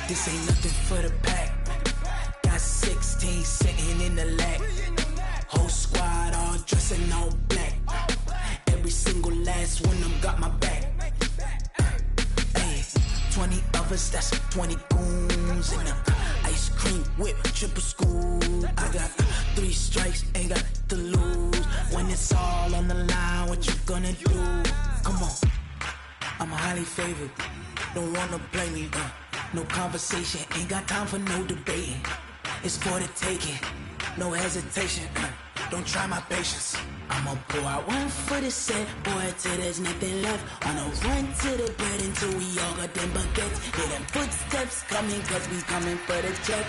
This ain't nothing for the pack. Got 16 sitting in the lap. Whole squad all dressing all black. Every single last one of them got my back. Hey, 20 of us, that's 20 goons in the ice cream whip, triple school. I got 3 strikes, ain't got to lose. When it's all on the line, what you gonna do? Come on, I'm highly favored. Don't wanna blame me, no conversation, ain't got time for no debating. It's for the taking, no hesitation, don't try my patience. I'ma pour out one for the set, boy, till there's nothing left. On a run to the bread until we all got them baguettes. Hear them footsteps coming, cause we coming for the check.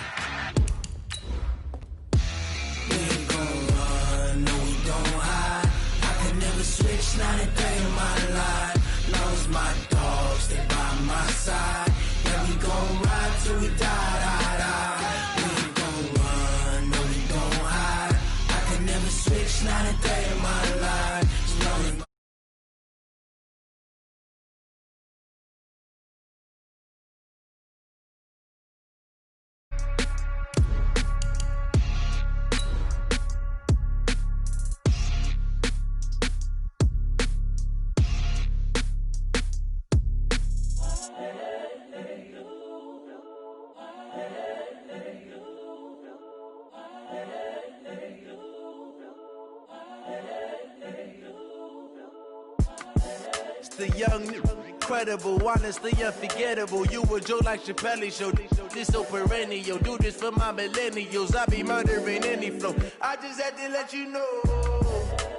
We ain't gon' run, no we don't hide. I can never switch, not a day in my life. Lost my dogs, they by my side. Yeah, we gon' ride till we die, die, die. We ain't gon' run, no we don't hide. I can never switch, not a day in my life. Slowly. The young, incredible, honestly unforgettable. You a joke like Chappelle show. This so perennial. Do this for my millennials. I be murdering any flow. I just had to let you know.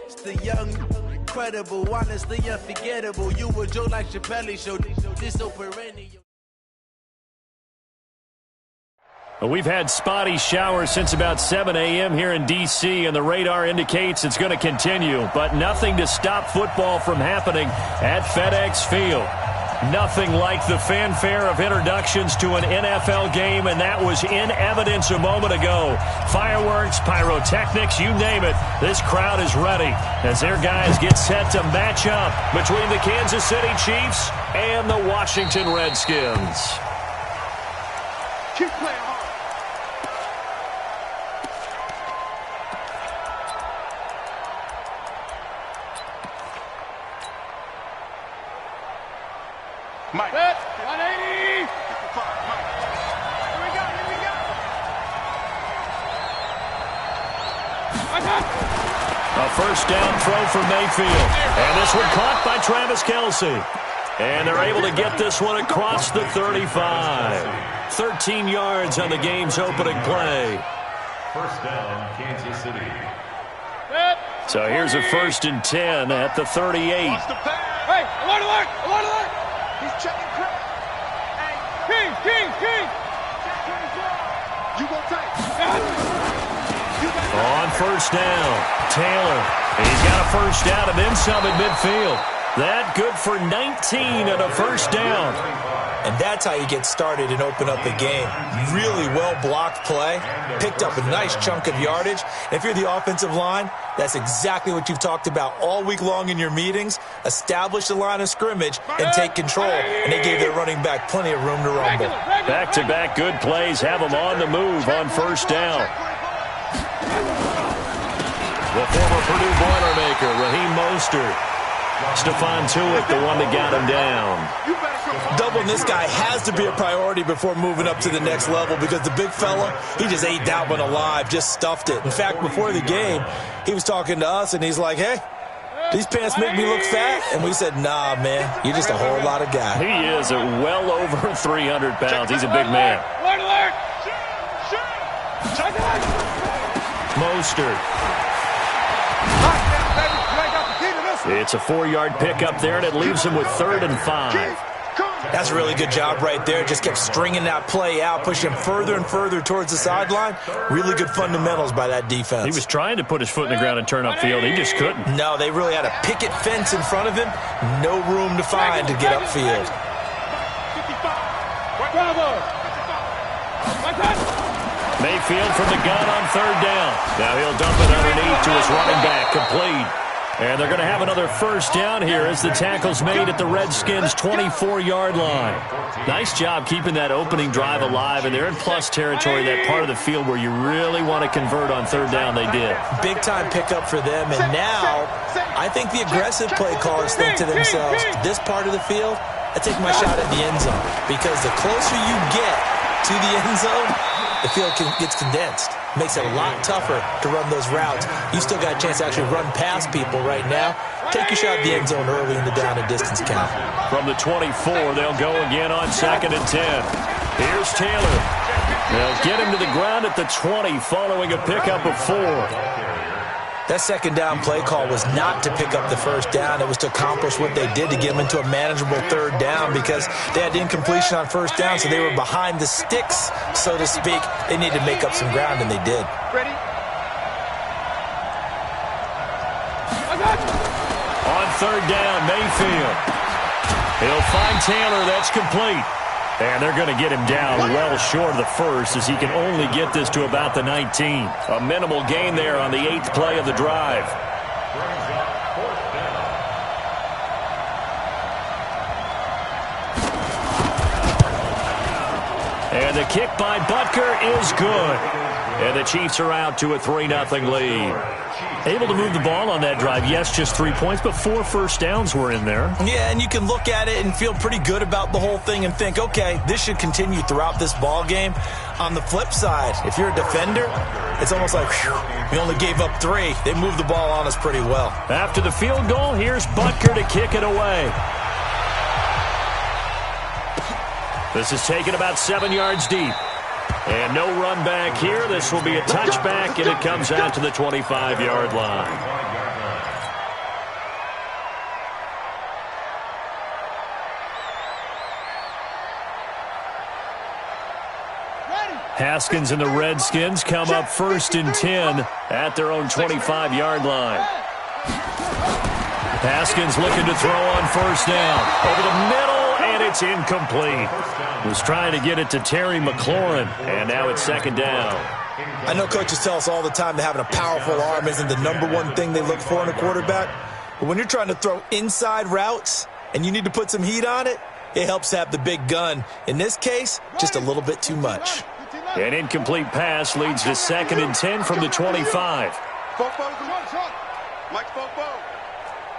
It's the young, incredible, honestly unforgettable. You a joke like Chappelle show. This so perennial. We've had spotty showers since about 7 a.m. here in D.C., and the radar indicates it's going to continue, but nothing to stop football from happening at FedEx Field. Nothing like the fanfare of introductions to an NFL game, and that was in evidence a moment ago. Fireworks, pyrotechnics, you name it. This crowd is ready as their guys get set to match up between the Kansas City Chiefs and the Washington Redskins. Keep playing hard. Mike. 180. Here we go. A first down throw for Mayfield. And this one caught by Travis Kelce. And they're able to get this one across the 35. 13 yards on the game's opening play. First down, Kansas City. So here's a 1st and 10 at the 38. Hey, alert, alert, alert, alert. He's checking Chris. Hey, King. You go tight. On first down, Taylor. He's got a first down and then some at midfield. That good for 19 and a first down. And that's how you get started and open up a game. Really well-blocked play, picked up a nice chunk of yardage. And if you're the offensive line, that's exactly what you've talked about all week long in your meetings. Establish the line of scrimmage and take control. And they gave their running back plenty of room to rumble. Back-to-back good plays have them on the move on first down. The former Purdue Boilermaker, Raheem Mostert. Stephon Tuitt, the one that got him down. Doubling this guy has to be a priority before moving up to the next level because the big fella, he just ate that one alive, just stuffed it. In fact, before the game, he was talking to us, and he's like, hey, these pants make me look fat? And we said, nah, man, you're just a whole lot of guy. He is at well over 300 pounds. He's a big man. Mostert. It's a 4-yard pickup there, and it leaves him with 3rd and 5. That's a really good job right there. Just kept stringing that play out, pushing him further and further towards the sideline. Really good fundamentals by that defense. He was trying to put his foot in the ground and turn upfield. He just couldn't. No, they really had a picket fence in front of him. No room to find to get upfield. Mayfield from the gun on 3rd down. Now he'll dump it underneath to his running back, complete. And they're going to have another first down here as the tackle's made at the Redskins' 24-yard line. Nice job keeping that opening drive alive, and they're in plus territory, that part of the field where you really want to convert on third down. They did. Big-time pickup for them, and now I think the aggressive play callers think to themselves, this part of the field, I take my shot at the end zone, because the closer you get to the end zone, the field gets condensed. Makes it a lot tougher to run those routes. You still got a chance to actually run past people right now. Take your shot at the end zone early in the down and distance count. From the 24, they'll go again on 2nd and 10. Here's Taylor. They'll get him to the ground at the 20 following a pickup of 4. That second down play call was not to pick up the first down. It was to accomplish what they did, to get them into a manageable third down, because they had incompletion on first down, so they were behind the sticks, so to speak. They needed to make up some ground, and they did. Ready? On third down, Mayfield. He'll find Taylor. That's complete. And they're going to get him down well short of the first, as he can only get this to about the 19. A minimal gain there on the 8th play of the drive. And the kick by Butker is good. And the Chiefs are out to a 3-0 lead. Able to move the ball on that drive. Yes, just 3 points, but 4 first downs were in there. Yeah, and you can look at it and feel pretty good about the whole thing and think, okay, this should continue throughout this ball game. On the flip side, if you're a defender, it's almost like, whew, we only gave up 3. They moved the ball on us pretty well. After the field goal, here's Butker to kick it away. This is taken about 7 yards deep. And no run back here. This will be a touchback, and it comes out to the 25-yard line. Haskins and the Redskins come up 1st and 10 at their own 25-yard line. Haskins looking to throw on first down. Over the middle, and it's incomplete. Was trying to get it to Terry McLaurin, and now it's 2nd down. I know coaches tell us all the time that having a powerful arm isn't the #1 thing they look for in a quarterback. But when you're trying to throw inside routes and you need to put some heat on it, it helps to have the big gun. In this case, just a little bit too much. An incomplete pass leads to 2nd and 10 from the 25. Mike Fopo.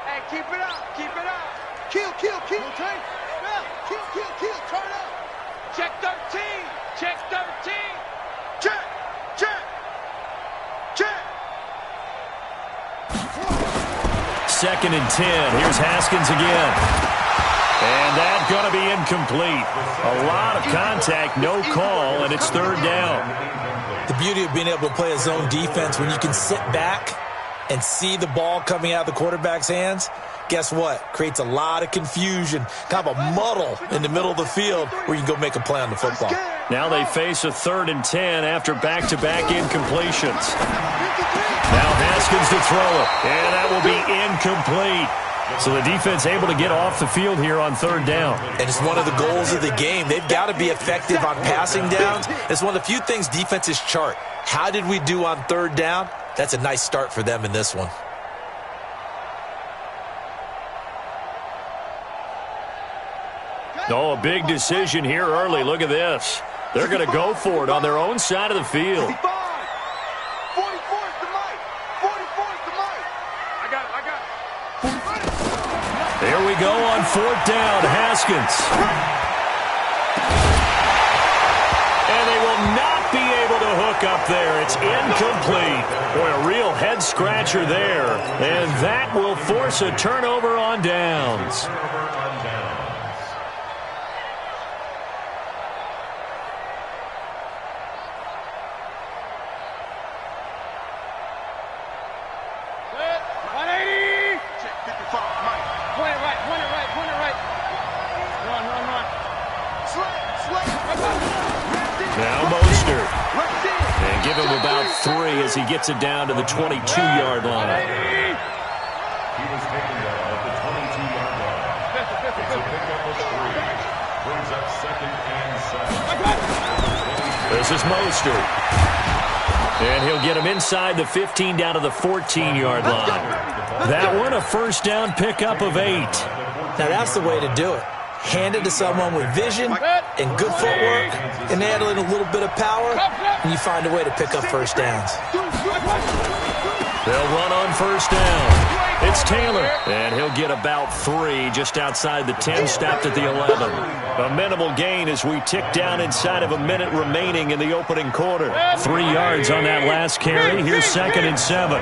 Hey, keep it up, keep it up. Kill. Kill, turn up. Check 13, check 13. Check. 2nd and 10. Here's Haskins again. And that's going to be incomplete. A lot of contact, no call, and it's 3rd down. The beauty of being able to play a zone defense when you can sit back and see the ball coming out of the quarterback's hands, guess what? Creates a lot of confusion, kind of a muddle in the middle of the field where you can go make a play on the football. Now they face a 3rd and 10 after back-to-back incompletions. Now Haskins to throw it, and that will be incomplete. So the defense able to get off the field here on 3rd down. And it's one of the goals of the game. They've got to be effective on passing downs. It's one of the few things defenses chart. How did we do on 3rd down? That's a nice start for them in this one. Oh, a big decision here early. Look at this. They're going to go for it on their own side of the field. 44 is the mic. 44 is the mic. I got it. There we go on 4th down. Haskins. And they will not be able to hook up there. It's incomplete. Boy, a real head-scratcher there. And that will force a turnover on downs. As he gets it down to the 22-yard line. He was taken down at the 22-yard line. It's a pickup of 3. Brings up 2nd and 7. This is Mostert. And he'll get him inside the 15 down to the 14-yard line. That one, a first down pickup of 8. Now, that's the way to do it. Hand it to someone with vision and good footwork, and add in a little bit of power, and you find a way to pick up first downs. They'll run on first down. It's Taylor, and he'll get about 3 just outside the 10, stopped at the 11. A minimal gain as we tick down inside of a minute remaining in the opening quarter. 3 yards on that last carry. Here's 2nd and 7.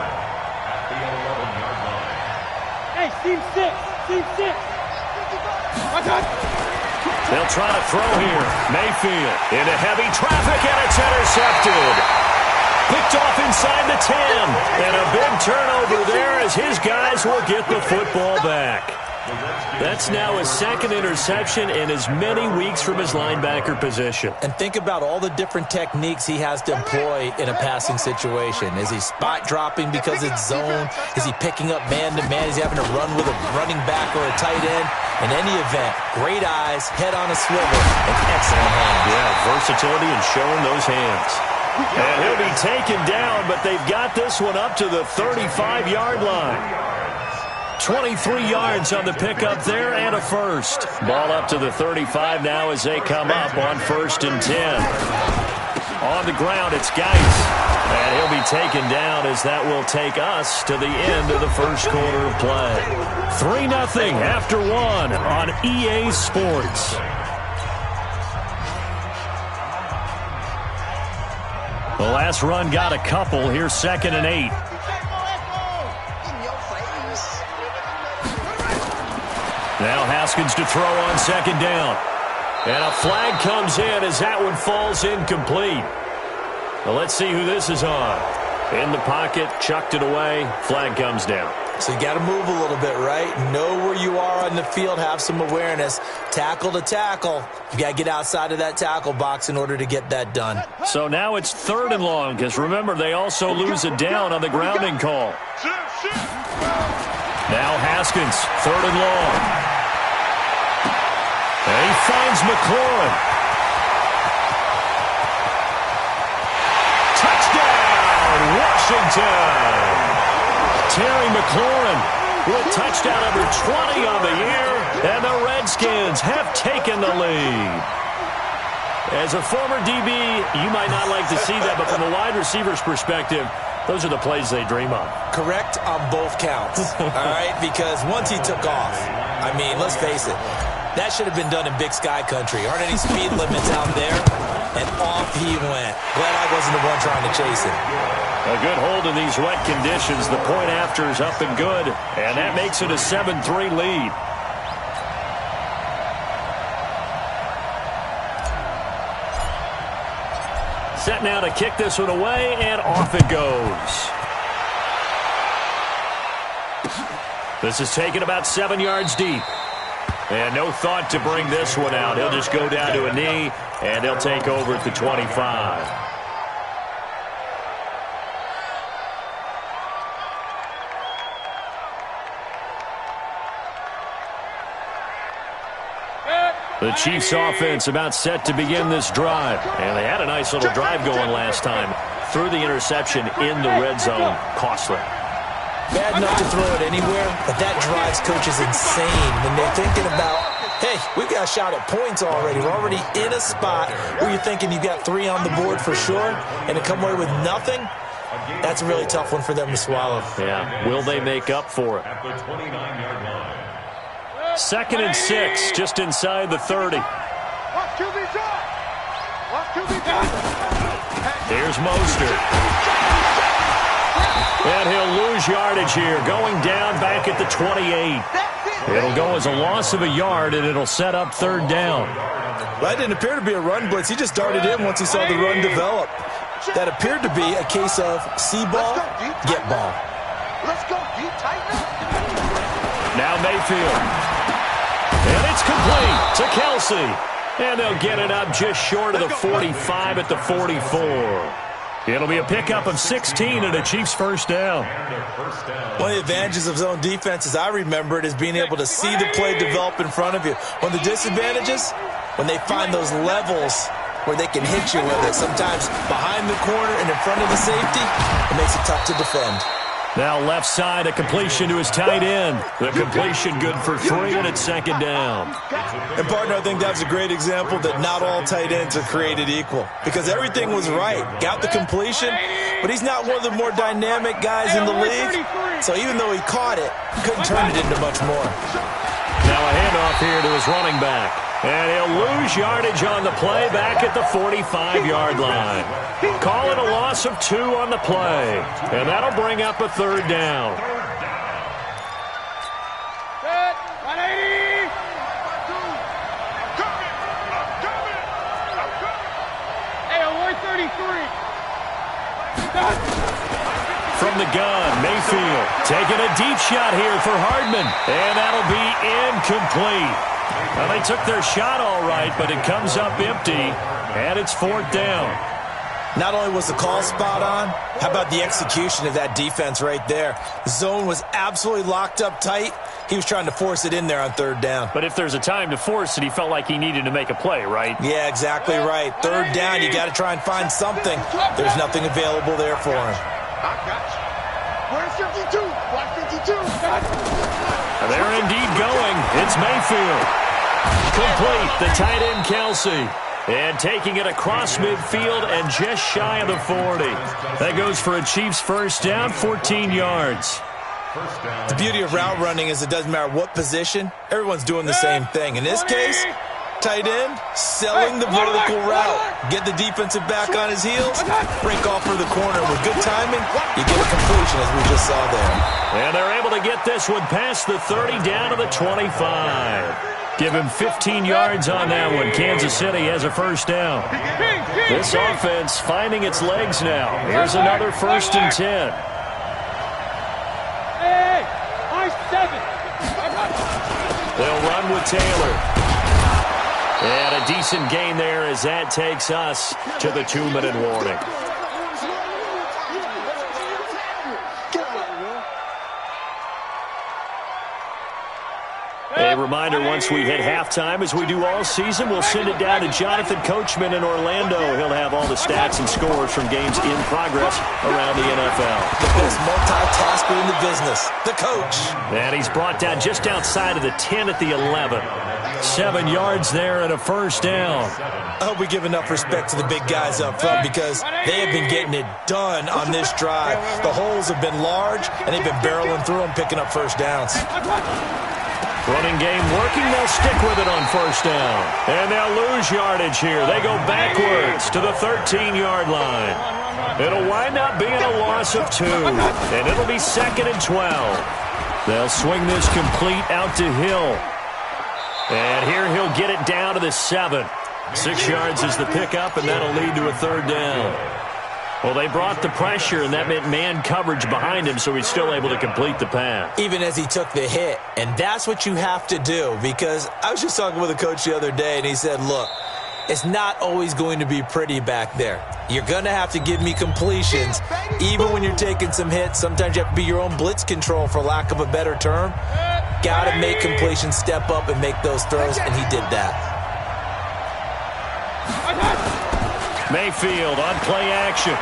Hey, team 6. They'll try to throw here. Mayfield into heavy traffic, and it's intercepted. Picked off inside the 10. And a big turnover there as his guys will get the football back. That's now his 2nd interception in as many weeks from his linebacker position. And think about all the different techniques he has to employ in a passing situation. Is he spot dropping because it's zone? Is he picking up man-to-man? Is he having to run with a running back or a tight end? In any event, great eyes, head on a swivel, and excellent hands. Yeah, versatility and showing those hands. And he'll be taken down, but they've got this one up to the 35-yard line. 23 yards on the pickup there and a first. Ball up to the 35 now as they come up on 1st and 10. On the ground, it's Geis. And he'll be taken down as that will take us to the end of the first quarter of play. 3-0 after 1 on EA Sports. The last run got a couple. Here's 2nd and 8. Now Haskins to throw on 2nd down. And a flag comes in as that one falls incomplete. Well, let's see who this is on. In the pocket, chucked it away, flag comes down. So you got to move a little bit, right? Know where you are on the field, have some awareness. Tackle to tackle. You got to get outside of that tackle box in order to get that done. So now it's 3rd and long, because remember, they also lose a down on the grounding call. Now Haskins, 3rd and long. And he finds McLaurin. Touchdown, Washington! Terry McLaurin with touchdown number 20 on the year, and the Redskins have taken the lead. As a former DB, you might not like to see that, but from a wide receiver's perspective, those are the plays they dream of. Correct on both counts, all right? Because once he took off, I mean, let's face it, that should have been done in Big Sky country. Aren't any speed limits out there? And off he went. Glad I wasn't the one trying to chase him. A good hold in these wet conditions. The point after is up and good, and that makes it a 7-3 lead. Set now to kick this one away, and off it goes. This is taken about 7 yards deep. And no thought to bring this one out. He'll just go down to a knee, and they'll take over at the 25. The Chiefs offense about set to begin this drive. And they had a nice little drive going last time. Threw the interception in the red zone. Costly. Bad enough to throw it anywhere, but that drives coaches insane when they're thinking about, hey, we've got a shot at points already. We're already in a spot where you're thinking you've got 3 on the board for sure, and to come away with nothing, that's a really tough one for them to swallow. Yeah, will they make up for it? 2nd and 6, just inside the 30. Here's Mostert. And he'll lose yardage here, going down back at the 28. It'll go as a loss of a yard, and it'll set up 3rd down. Well, that didn't appear to be a run blitz. He just darted in once he saw the run develop. That appeared to be a case of see ball, get ball. Let's go, D. Tighten up. Now Mayfield. And it's complete to Kelsey. And they'll get it up just short of the 45 at the 44. It'll be a pickup of 16 and a Chiefs first down. One of the advantages of zone defense, as I remember it, is being able to see the play develop in front of you. One of the disadvantages, when they find those levels where they can hit you with it, sometimes behind the corner and in front of the safety, it makes it tough to defend. Now left side, a completion to his tight end. The completion good for 3, and it's second down. And, partner, I think that's a great example that not all tight ends are created equal because everything was right. Got the completion, but he's not one of the more dynamic guys in the league. So even though he caught it, couldn't turn it into much more. Now a handoff here to his running back. And he'll lose yardage on the play back at the 45-yard line. Call it a loss of 2 on the play. And that'll bring up a third down. Set. 180. Hey, award 33. From the gun, Mayfield taking a deep shot here for Hardman. And that'll be incomplete. Well, they took their shot all right, but it comes up empty, and it's 4th down. Not only was the call spot on, how about the execution of that defense right there? The zone was absolutely locked up tight. He was trying to force it in there on 3rd down. But if there's a time to force it, he felt like he needed to make a play, right? Yeah, exactly right. 3rd down, you got to try and find something. There's nothing available there for him. I got you. Where's 52? Watch 52. They're indeed going. It's Mayfield. Complete, the tight end Kelsey. And taking it across midfield and just shy of the 40. That goes for a Chiefs first down, 14 yards. The beauty of route running is it doesn't matter what position. Everyone's doing the same thing. In this case, tight end, selling the vertical route. Get the defensive back on his heels, break off for the corner. With good timing, you get a completion as we just saw there. And they're able to get this one past the 30 down to the 25. Give him 15 yards on that one. Kansas City has a first down. This offense finding its legs now. Here's another 1st and 10. Hey, I-7. They'll run with Taylor. And a decent gain there as that takes us to the 2-minute warning. A reminder, once we hit halftime, as we do all season, we'll send it down to Jonathan Coachman in Orlando. He'll have all the stats and scores from games in progress around the NFL. The best multitasker in the business, the coach. And he's brought down just outside of the 10 at the 11. 7 yards there and a first down. I hope we give enough respect to the big guys up front because they have been getting it done on this drive. The holes have been large, and they've been barreling through them, picking up first downs. Running game working. They'll stick with it on first down. And they'll lose yardage here. They go backwards to the 13-yard line. It'll wind up being a loss of 2. And it'll be 2nd and 12. They'll swing this complete out to Hill. And here he'll get it down to the 7. 6 yards is the pickup, and that'll lead to a 3rd down. Well, they brought the pressure, and that meant man coverage behind him, so he's still able to complete the pass. Even as he took the hit, and that's what you have to do, because I was just talking with a coach the other day, and he said, look, it's not always going to be pretty back there. You're going to have to give me completions, even when you're taking some hits. Sometimes you have to be your own blitz control, for lack of a better term. Got to make completions, step up, and make those throws, and he did that. Mayfield on play action.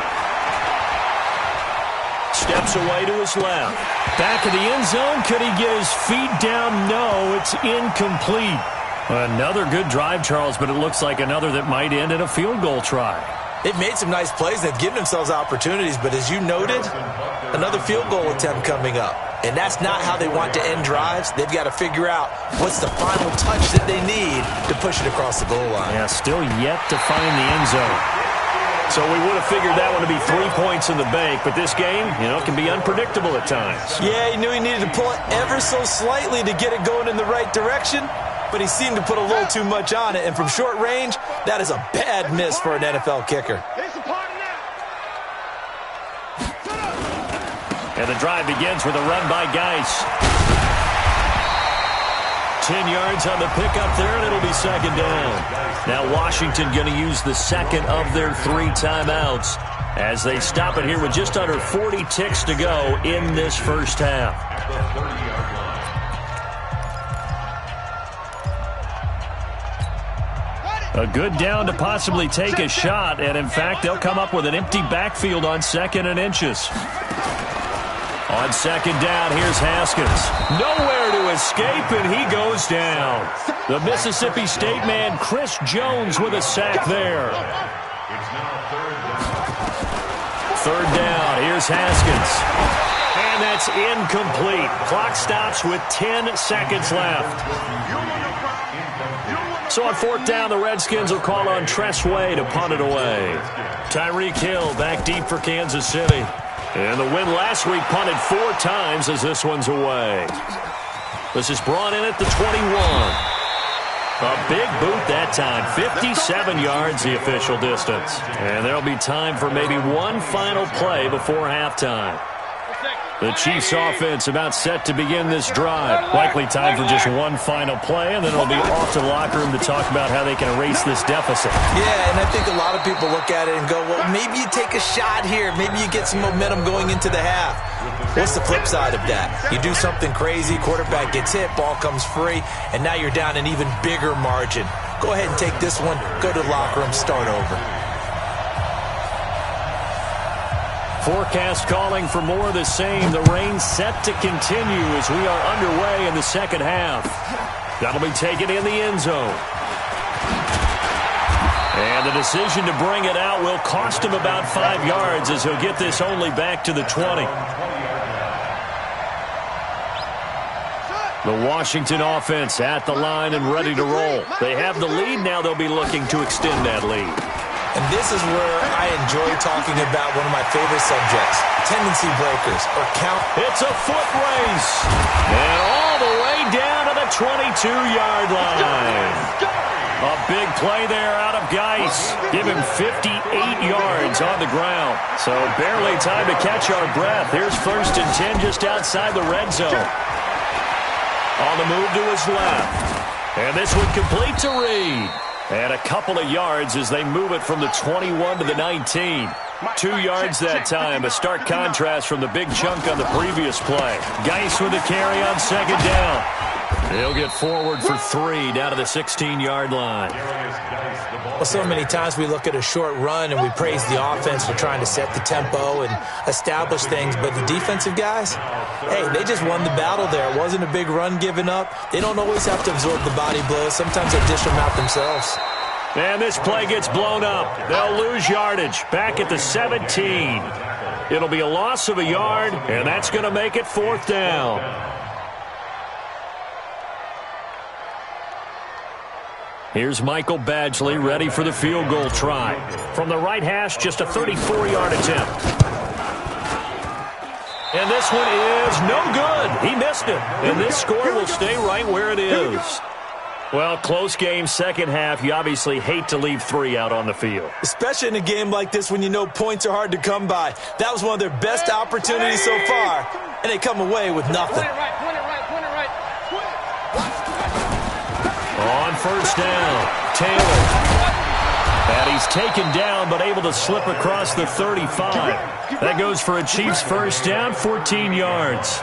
Steps away to his left. Back of the end zone. Could he get his feet down? No, it's incomplete. Another good drive, Charles, but it looks like another that might end in a field goal try. They've made some nice plays. They've given themselves opportunities, but as you noted, another field goal attempt coming up. And that's not how they want to end drives. They've got to figure out what's the final touch that they need to push it across the goal line. Yeah, still yet to find the end zone. So we would have figured that one to be 3 points in the bank, but this game, can be unpredictable at times. Yeah, he knew he needed to pull it ever so slightly to get it going in the right direction, but he seemed to put a little too much on it, and from short range, that is a bad miss for an NFL kicker. And the drive begins with a run by Geis. 10 yards on the pickup there, and it'll be 2nd down. Now Washington going to use the second of their 3 timeouts as they stop it here with just under 40 ticks to go in this first half. A good down to possibly take a shot, and in fact, they'll come up with an empty backfield on 2nd and inches. On second down, here's Haskins. Nowhere to escape, and he goes down. The Mississippi State man, Chris Jones, with a sack there. It's now Third down, here's Haskins. And that's incomplete. Clock stops with 10 seconds left. So on fourth down, the Redskins will call on Tressway to punt it away. Tyreek Hill back deep for Kansas City. And the win last week punted 4 times as this one's away. This is brought in at the 21. A big boot that time. 57 yards the official distance. And there'll be time for maybe one final play before halftime. The Chiefs offense about set to begin this drive. Likely time for just one final play, and then it'll be off to the locker room to talk about how they can erase this deficit. Yeah, and I think a lot of people look at it and go, well, maybe you take a shot here. Maybe you get some momentum going into the half. What's the flip side of that? You do something crazy, quarterback gets hit, ball comes free, and now you're down an even bigger margin. Go ahead and take this one, go to the locker room, start over. Forecast calling for more of the same. The rain set to continue as we are underway in the second half. That'll be taken in the end zone. And the decision to bring it out will cost him about 5 yards as he'll get this only back to the 20. The Washington offense at the line and ready to roll. They have the lead. Now they'll be looking to extend that lead. And this is where I enjoy talking about one of my favorite subjects, tendency breakers, or count. It's a foot race. And all the way down to the 22-yard line. A big play there out of Geis. Give him 58 yards on the ground. So barely time to catch our breath. Here's 1st and 10 just outside the red zone. On the move to his left. And this one complete to Reed. And a couple of yards as they move it from the 21 to the 19. 2 yards that time, a stark contrast from the big chunk on the previous play. Geis with the carry on second down. He'll get forward for 3 down to the 16-yard line. Well, so many times we look at a short run and we praise the offense for trying to set the tempo and establish things, but the defensive guys, hey, they just won the battle there. It wasn't a big run given up. They don't always have to absorb the body blows. Sometimes they dish them out themselves. And this play gets blown up. They'll lose yardage back at the 17. It'll be a loss of a yard, and that's going to make it 4th down. Here's Michael Badgley ready for the field goal try. From the right hash, just a 34-yard attempt. And this one is no good. He missed it. And this score will stay right where it is. Well, close game, second half. You obviously hate to leave 3 out on the field. Especially in a game like this when you know points are hard to come by. That was one of their best opportunities so far, and they come away with nothing. On first down, Taylor. And he's taken down but able to slip across the 35. That goes for a Chiefs first down, 14 yards.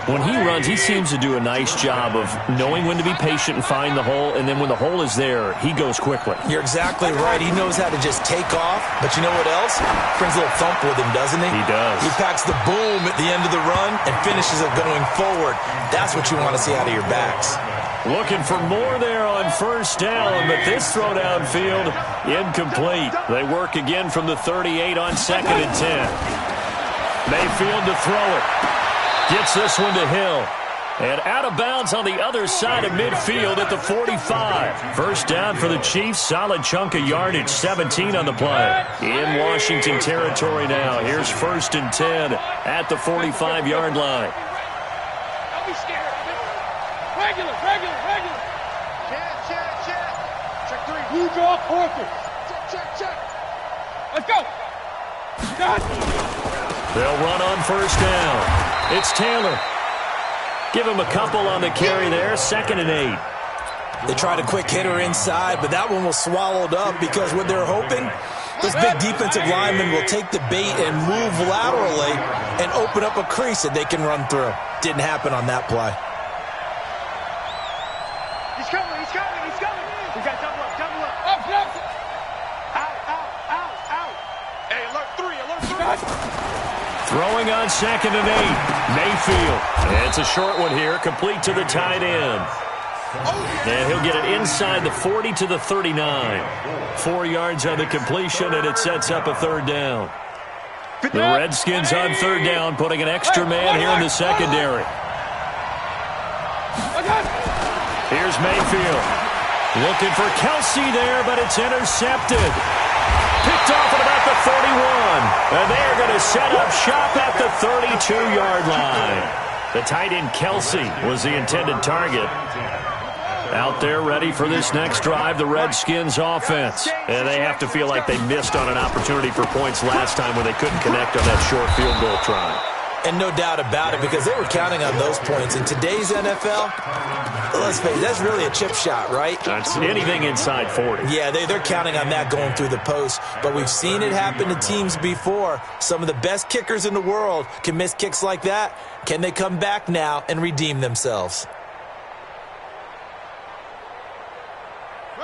When he runs, he seems to do a nice job of knowing when to be patient and find the hole, and then when the hole is there, he goes quickly. You're exactly right. He knows how to just take off, but you know what else? Brings a little thump with him, doesn't he? He does. He packs the boom at the end of the run and finishes it going forward. That's what you want to see out of your backs. Looking for more there on first down, but this throw downfield, incomplete. They work again from the 38 on 2nd and 10. Mayfield to throw it. Gets this one to Hill. And out of bounds on the other side of midfield at the 45. First down for the Chiefs. Solid chunk of yardage. 17 on the play. In Washington territory now. Here's 1st and 10 at the 45-yard line. Don't be scared of it. Regular. Check 3. You draw quarter. Check. Let's go. They'll run on first down. It's Taylor. Give him a couple on the carry there. 2nd and 8. They tried a quick hitter inside, but that one was swallowed up because what they're hoping, this big defensive lineman will take the bait and move laterally and open up a crease that they can run through. Didn't happen on that play. He's coming. We got double up. Up. Out. Hey, alert 3. Throwing on 2nd and 8. Mayfield. And it's a short one here, complete to the tight end. And he'll get it inside the 40 to the 39. 4 yards on the completion, and it sets up a 3rd down. The Redskins on 3rd down, putting an extra man here in the secondary. Here's Mayfield. Looking for Kelsey there, but it's intercepted. Picked off at about the 31. And they're going to set up shop at the 32-yard line. The tight end Kelsey was the intended target. Out there ready for this next drive, the Redskins offense. And they have to feel like they missed on an opportunity for points last time when they couldn't connect on that short field goal try. And no doubt about it, because they were counting on those points. In today's NFL, let's face it, that's really a chip shot, right? That's anything inside 40. Yeah, they're counting on that going through the post. But we've seen it happen to teams before. Some of the best kickers in the world can miss kicks like that. Can they come back now and redeem themselves?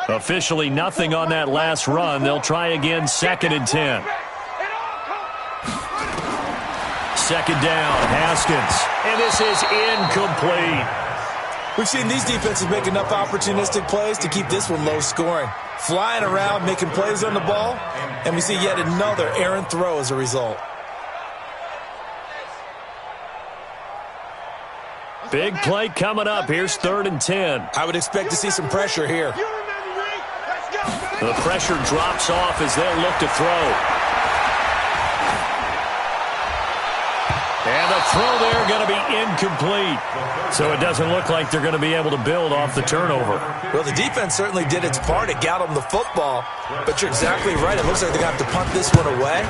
Officially nothing on that last run. They'll try again, 2nd and 10. 2nd down, Haskins. And this is incomplete. We've seen these defenses make enough opportunistic plays to keep this one low scoring. Flying around, making plays on the ball, and we see yet another errant throw as a result. Big play coming up. Here's 3rd and 10. I would expect to see some pressure here. The pressure drops off as they look to throw. And the throw there going to be incomplete. So it doesn't look like they're going to be able to build off the turnover. Well, the defense certainly did its part. It got them the football. But you're exactly right. It looks like they're going to have to punt this one away.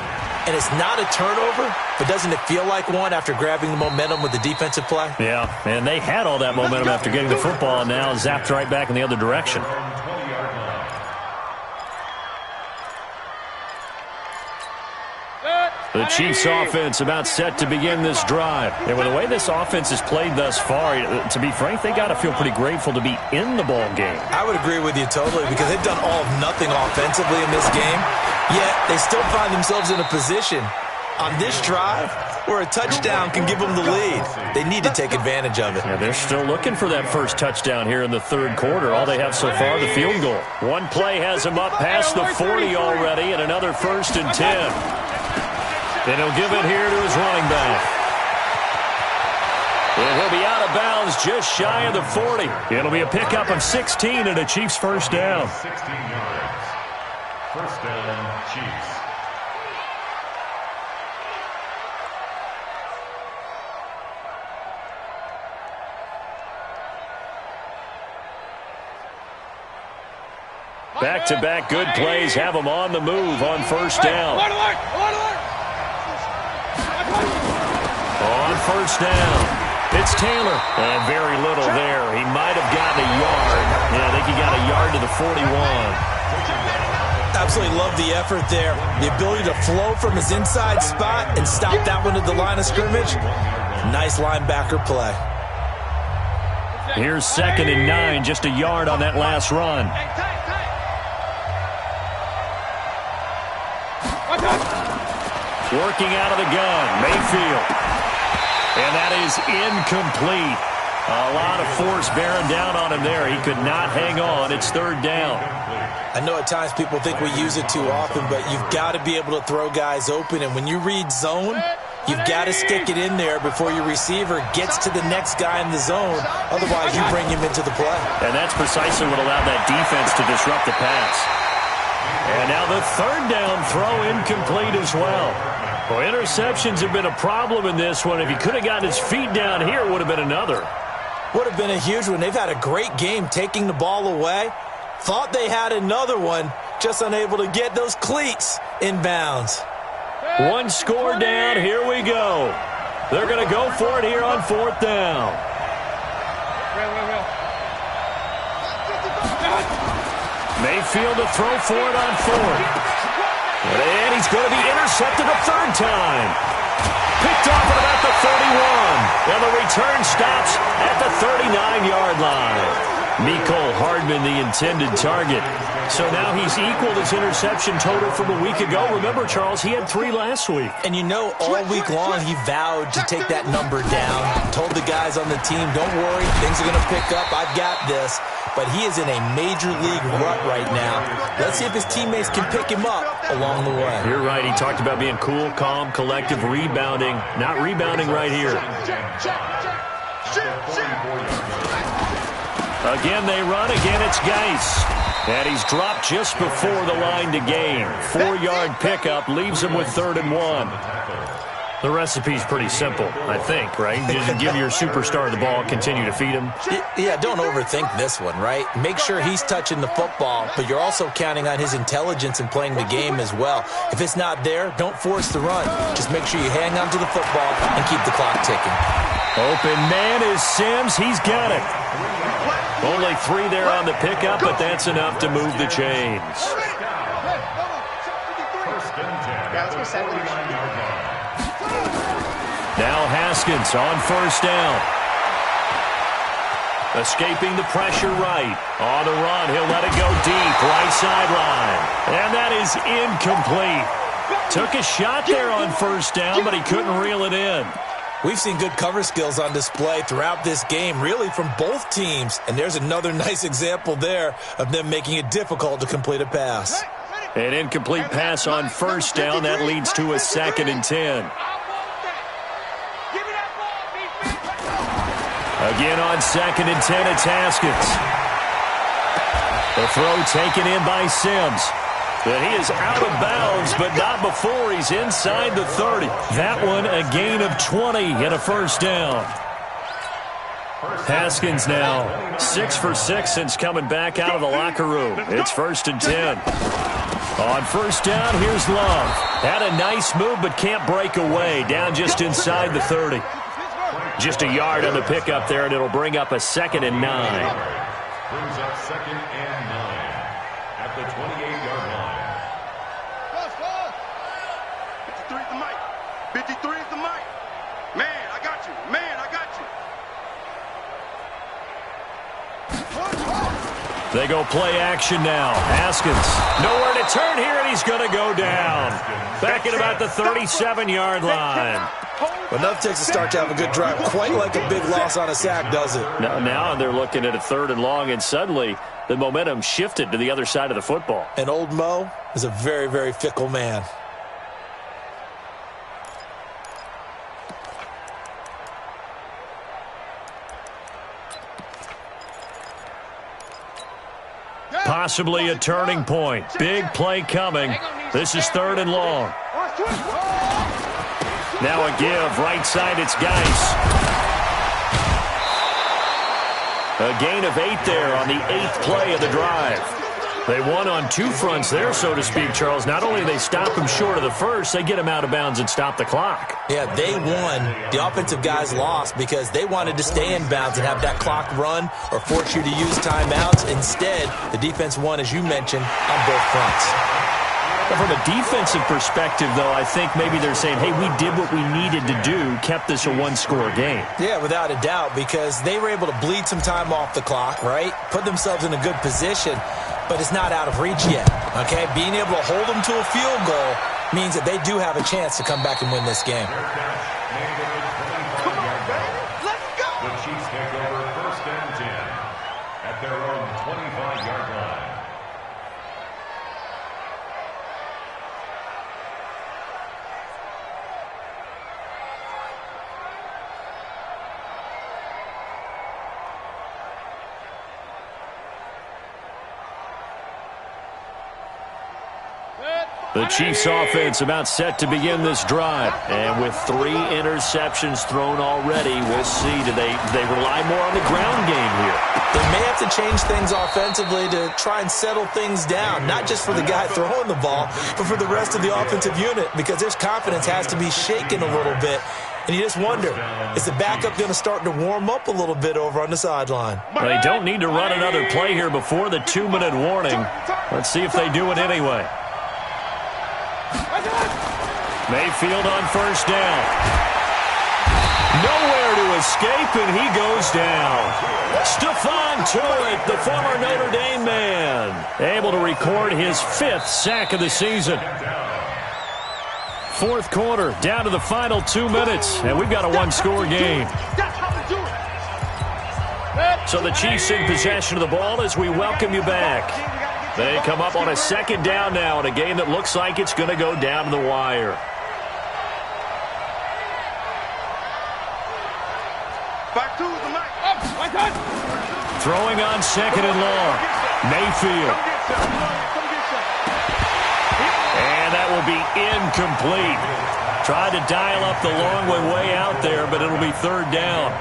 And it's not a turnover, but doesn't it feel like one after grabbing the momentum with the defensive play? Yeah, and they had all that momentum after getting the football, and now zapped right back in the other direction. The Chiefs offense about set to begin this drive. And with the way this offense has played thus far, to be frank, they got to feel pretty grateful to be in the ball game. I would agree with you totally, because they've done all of nothing offensively in this game, yet they still find themselves in a position on this drive where a touchdown can give them the lead. They need to take advantage of it. Yeah, they're still looking for that first touchdown here in the 3rd quarter. All they have so far, the field goal. One play has them up past the 40 already, and another 1st and 10. And he'll give it here to his running back. And he'll be out of bounds just shy of the 40. It'll be a pickup of 16 and a Chiefs first down. 16 yards. First down, Chiefs. Back-to-back good plays have them on the move on first down. On first down, it's Taylor. And very little there. He might have gotten a yard. Yeah, I think he got a yard to the 41. Absolutely love the effort there. The ability to flow from his inside spot and stop that one at the line of scrimmage. Nice linebacker play. Here's 2nd and 9, just a yard on that last run. Working out of the gun, Mayfield. And that is incomplete. A lot of force bearing down on him there. He could not hang on. It's 3rd down. I know at times people think we use it too often, but you've got to be able to throw guys open. And when you read zone, you've got to stick it in there before your receiver gets to the next guy in the zone. Otherwise, you bring him into the play. And that's precisely what allowed that defense to disrupt the pass. And now the 3rd down throw incomplete as well. Well, interceptions have been a problem in this one. If he could have gotten his feet down here, it would have been another. Would have been a huge one. They've had a great game taking the ball away. Thought they had another one, just unable to get those cleats in bounds. One score down. Here we go. They're going to go for it here on 4th down. Mayfield to throw for it on 4th. And he's going to be intercepted a 3rd time. Picked off at about the 31. And the return stops at the 39-yard line. Mecole Hardman, the intended target. So now he's equaled his interception total from a week ago. Remember, Charles, he had 3 last week. And you know, all week long he vowed to take that number down. Told the guys on the team, don't worry, things are going to pick up. I've got this. But he is in a major league rut right now. Let's see if his teammates can pick him up along the way. You're right. He talked about being cool, calm, collective, rebounding. Not rebounding right here. Again, they run. Again, it's Geis. And he's dropped just before the line to gain. 4-yard pickup leaves him with 3rd and 1. The recipe's pretty simple, I think, right? Just give your superstar the ball, continue to feed him. Yeah, don't overthink this one, right? Make sure he's touching the football, but you're also counting on his intelligence in playing the game as well. If it's not there, don't force the run. Just make sure you hang on to the football and keep the clock ticking. Open man is Sims. He's got it. Only 3 there on the pickup, but that's enough to move the chains. Now Haskins on 1st down. Escaping the pressure right. On the run, he'll let it go deep, right sideline. And that is incomplete. Took a shot there on 1st down, but he couldn't reel it in. We've seen good cover skills on display throughout this game, really from both teams. And there's another nice example there of them making it difficult to complete a pass. An incomplete pass on 1st down. That leads to a 2nd and 10. Again on 2nd and 10, it's Haskins. The throw taken in by Sims. But he is out of bounds, but not before he's inside the 30. That one a gain of 20 and a 1st down. Haskins now 6 for 6 since coming back out of the locker room. It's 1st and 10. On 1st down, here's Love. Had a nice move, but can't break away. Down just inside the 30. Just a yard on the pickup there, and it'll bring up a 2nd and 9. Brings up 2nd and 9 at the 28-yard line. 53 is the mic. 53 is the mic. Man, I got you. Man, I got you. They go play action now. Haskins nowhere to turn here, and he's going to go down. Back at about the 37-yard line. But enough takes a start to have a good drive. Quite like a big loss on a sack, does it? Now they're looking at a 3rd and long, and suddenly the momentum shifted to the other side of the football. And old Mo is a very, very fickle man. Possibly a turning point. Big play coming. This is 3rd and long. Now a give. Right side, it's Geis. A gain of 8 there on the 8th play of the drive. They won on 2 fronts there, so to speak, Charles. Not only do they stop him short of the first, they get him out of bounds and stop the clock. Yeah, they won. The offensive guys lost because they wanted to stay in bounds and have that clock run or force you to use timeouts. Instead, the defense won, as you mentioned, on both fronts. From a defensive perspective, though, I think maybe they're saying, hey, we did what we needed to do, kept this a 1-score game. Yeah, without a doubt, because they were able to bleed some time off the clock, right? Put themselves in a good position, but it's not out of reach yet, okay? Being able to hold them to a field goal means that they do have a chance to come back and win this game. Come on, baby. Let's go. The Chiefs take over 1st and 10 at their own 25-yard line. The Chiefs offense about set to begin this drive. And with 3 interceptions thrown already, we'll see. Do they rely more on the ground game here? They may have to change things offensively to try and settle things down, not just for the guy throwing the ball, but for the rest of the offensive unit, because their confidence has to be shaken a little bit. And you just wonder, is the backup going to start to warm up a little bit over on the sideline? They don't need to run another play here before the 2-minute warning. Let's see if they do it anyway. Mayfield on 1st down. Nowhere to escape, and he goes down. Stephon Tuitt, the former Notre Dame man, able to record his 5th sack of the season. Fourth quarter, down to the final 2 minutes, and we've got a one-score game. So the Chiefs in possession of the ball as we welcome you back. They come up on a second down now in a game that looks like it's going to go down to the wire. Back to the mic. Throwing on second and long. Mayfield. And that will be incomplete. Tried to dial up the long way out there, but it'll be third down.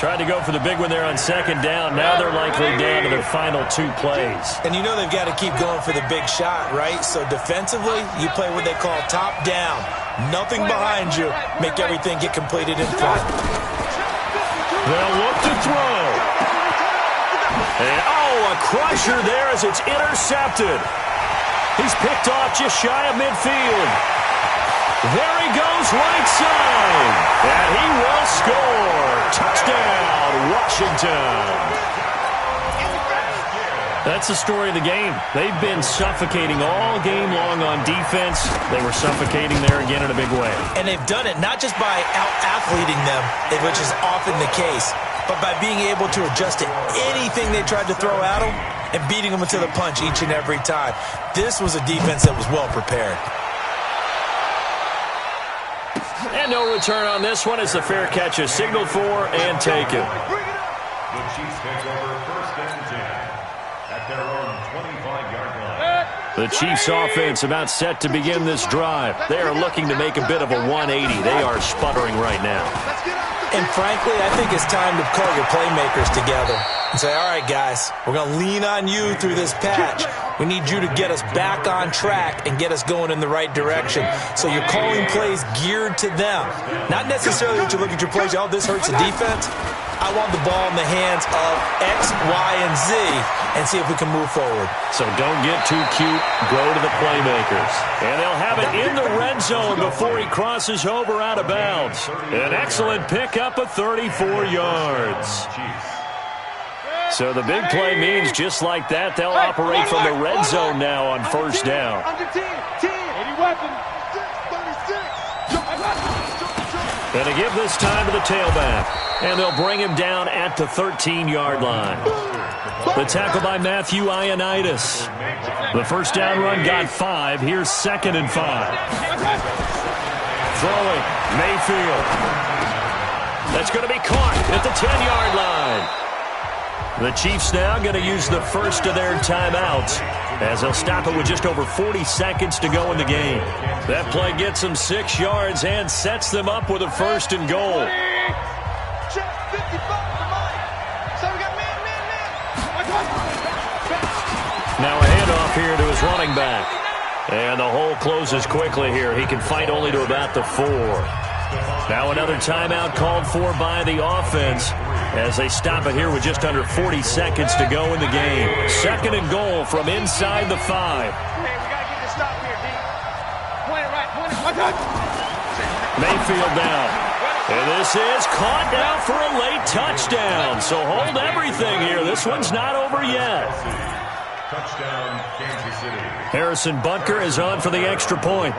Tried to go for the big one there on second down. Now they're likely down to their final 2 plays. And you know they've got to keep going for the big shot, right? So defensively, you play what they call top down. Nothing behind you. Make everything get completed in front. They'll look to throw. And, a crusher there as it's intercepted. He's picked off just shy of midfield. There he goes right side. And he will score. Touchdown, Washington. That's the story of the game. They've been suffocating all game long on defense. They were suffocating there again in a big way. And they've done it not just by out-athleting them, which is often the case, but by being able to adjust to anything they tried to throw at them and beating them to the punch each and every time. This was a defense that was well prepared. And no return on this one as the fair catch is signaled for and taken. The Chiefs take over 1st and 10 at their own 25-yard line. The Chiefs offense about set to begin this drive. They are looking to make a bit of a 180. They are sputtering right now. And frankly, I think it's time to call your playmakers together and say, all right, guys, we're going to lean on you through this patch. We need you to get us back on track and get us going in the right direction. So you're calling plays geared to them. Not necessarily that you look at your plays, oh, this hurts the defense. I want the ball in the hands of X, Y, and Z and see if we can move forward. So don't get too cute. Go to the playmakers. And they'll have it in the red zone before he crosses over out of bounds. An excellent pickup of 34 yards. So the big play means just like that, they'll operate from the red zone now on first down. And to give this time to the tailback. And they'll bring him down at the 13-yard line. The tackle by Matthew Ioannidis. The first down run got 5. Here's 2nd and 5. Throwing, Mayfield. That's going to be caught at the 10-yard line. The Chiefs now going to use the first of their timeouts as they'll stop it with just over 40 seconds to go in the game. That play gets them 6 yards and sets them up with a 1st and goal. Now a handoff here to his running back. And the hole closes quickly here. He can fight only to about the 4. Now another timeout called for by the offense as they stop it here with just under 40 seconds to go in the game. 2nd and goal from inside the 5. Mayfield down. And this is caught now for a late touchdown. So hold everything here. This one's not over yet. Touchdown, Kansas City. Harrison Butker is on for the extra point.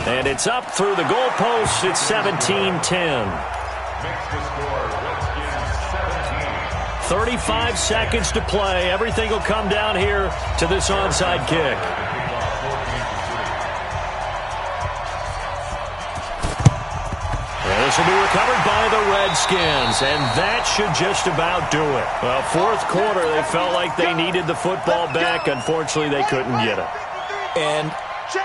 And it's up through the goalposts. It's 17-10. Makes the score, Redskins 17. 35 seconds to play. Everything will come down here to this onside kick. And this will be recovered by the Redskins, and that should just about do it. Well, fourth quarter, they felt like they needed the football back. Unfortunately, they couldn't get it. And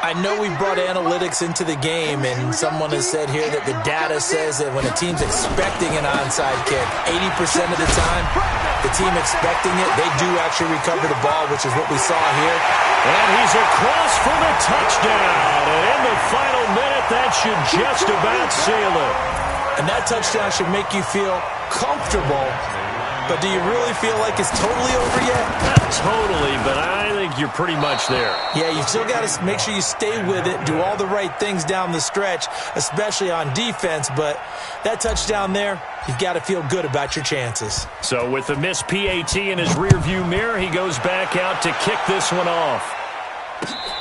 I know we brought analytics into the game, and someone has said here that the data says that when a team's expecting an onside kick, 80% of the time, the team expecting it, they do actually recover the ball, which is what we saw here. And he's across for the touchdown. And in the final minute, that should just about seal it. And that touchdown should make you feel comfortable but do you really feel like it's totally over yet? Not totally, but I think you're pretty much there. Yeah, you still got to make sure you stay with it, do all the right things down the stretch, especially on defense, but that touchdown there, you've got to feel good about your chances. So with the missed PAT in his rearview mirror, he goes back out to kick this one off.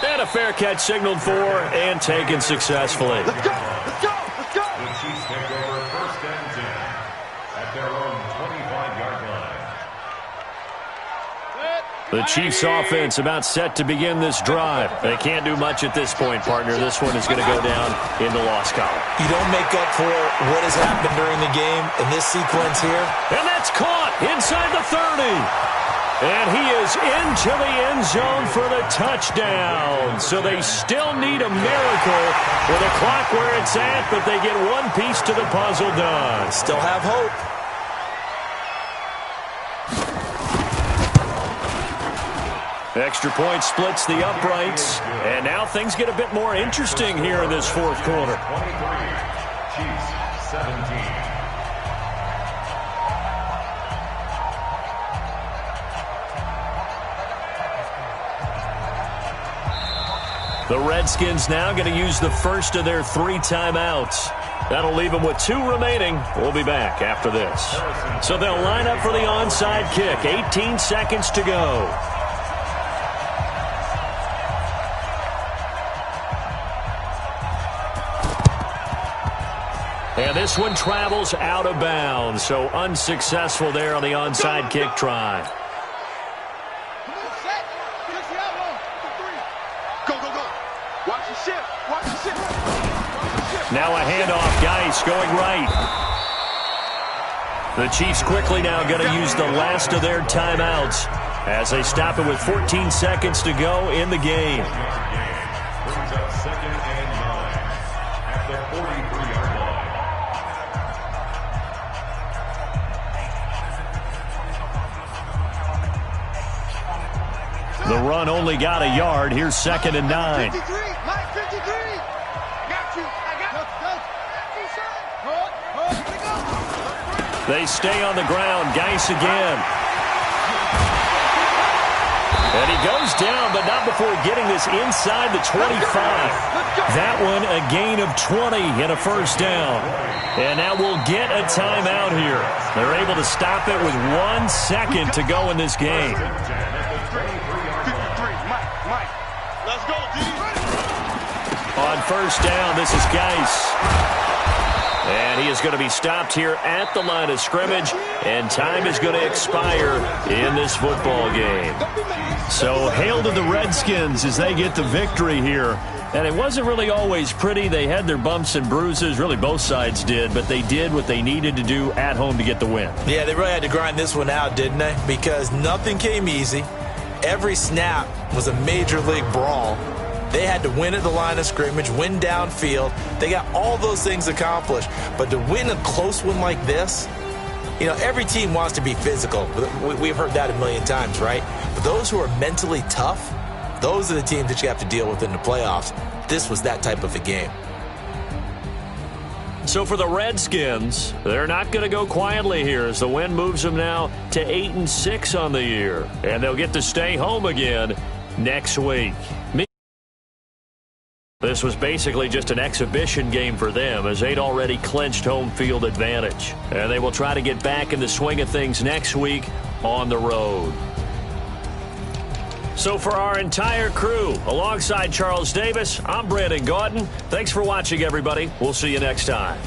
And a fair catch signaled for and taken successfully. Let's go! Let's go! Let's go! The Chiefs take over 1st and 10 at their own 25-yard line. The Chiefs offense about set to begin this drive. They can't do much at this point, partner. This one is going to go down in the loss column. You don't make up for what has happened during the game in this sequence here. And that's caught inside the 30. And he is into the end zone for the touchdown. So they still need a miracle with the clock where it's at, but they get one piece to the puzzle done. Still have hope. Extra point splits the uprights. And now things get a bit more interesting here in this fourth quarter. 23, Chiefs 17. The Redskins now going to use the first of their 3 timeouts. That'll leave them with 2 remaining. We'll be back after this. So they'll line up for the onside kick. 18 seconds to go. And this one travels out of bounds. So unsuccessful there on the onside kick try. Now a handoff, Geis going right. The Chiefs quickly now going to use the last of their timeouts as they stop it with 14 seconds to go in the game. Brings up 2nd and 9 at the 43-yard line. The run only got a yard. Here's 2nd and 9. 53, Mike 53. They stay on the ground. Geis again. And he goes down, but not before getting this inside the 25. That one a gain of 20 and a first down. And now we'll get a timeout here. They're able to stop it with 1 second to go in this game. Let's go, D. On first down, this is Geis. And he is going to be stopped here at the line of scrimmage, and time is going to expire in this football game. So hail to the Redskins as they get the victory here. And it wasn't really always pretty. They had their bumps and bruises. Really, both sides did. But they did what they needed to do at home to get the win. Yeah, they really had to grind this one out, didn't they? Because nothing came easy. Every snap was a major league brawl. They had to win at the line of scrimmage, win downfield. They got all those things accomplished. But to win a close one like this, you know, every team wants to be physical. We've heard that a million times, right? But those who are mentally tough, those are the teams that you have to deal with in the playoffs. This was that type of a game. So for the Redskins, they're not going to go quietly here as the win moves them now to 8-6 on the year. And they'll get to stay home again next week. This was basically just an exhibition game for them as they'd already clinched home field advantage. And they will try to get back in the swing of things next week on the road. So for our entire crew, alongside Charles Davis, I'm Brandon Gaudin. Thanks for watching, everybody. We'll see you next time.